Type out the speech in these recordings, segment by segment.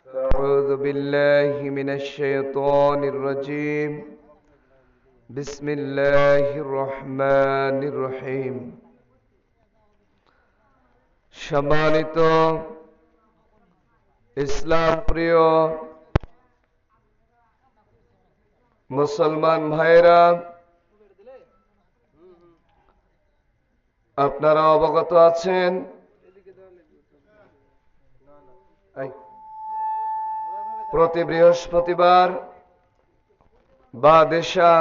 أعوذ بالله من الشيطان الرجيم بسم الله الرحمن الرحيم সম্মানিত ইসলাম প্রিয় মুসলমান ভাইরা, আপনারা অবগত আছেন প্রতি বৃহস্পতিবার বা দেশা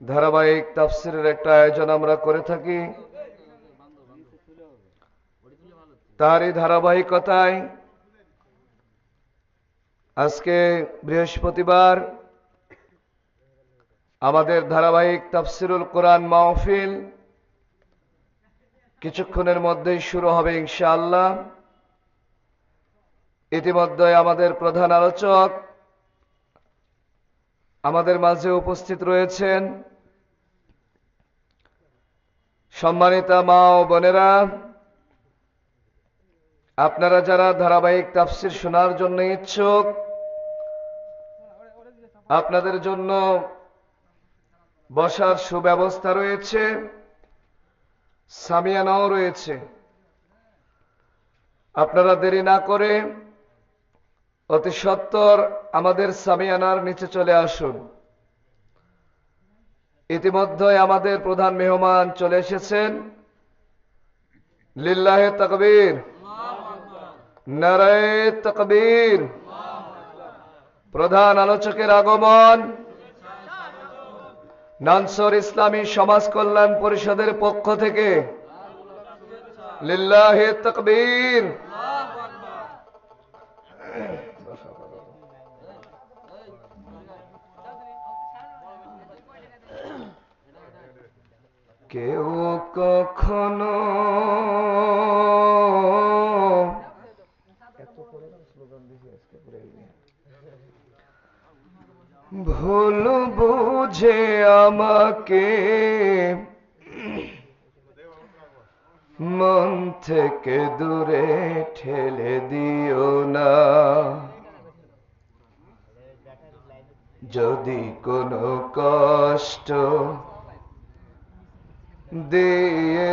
ধারাবাহিক তাফসিরের একটা আয়োজন আমরা করে থাকি। তারই ধারাবাহিকতায় আজকে বৃহস্পতিবার আমাদের ধারাবাহিক তাফসিরুল কোরআন মাহফিল কিছুক্ষণের মধ্যেই শুরু হবে ইনশাআল্লাহ। ইতিমধ্যে আমাদের প্রধান আলোচক আমাদের মাঝে উপস্থিত রয়েছেন। সম্মানিতা মা ও বোনেরা, আপনারা যারা ধারাবাহিক তাফসির শোনার জন্য ইচ্ছুক, আপনাদের জন্য বসার সুব্যবস্থা রয়েছে, সামিয়ানাও রয়েছে। আপনারা দেরি না করে অতি সত্বর আমাদের সামিয়ানার নিচে চলে আসুন। ইতিমধ্যে আমাদের প্রধান মেহমান চলে এসেছেন। লিল্লাহে তাকবীর, নারায়ে তাকবীর। প্রধান আলোচকের আগমন নানসর ইসলামী সমাজ কল্যাণ পরিষদের পক্ষ থেকে। লিল্লাহে তাকবীর। কেউ কখনো ভুল বুঝে আমাকে মন থেকে দূরে ঠেলে দিও না। যদি কোনো কষ্ট দিয়ে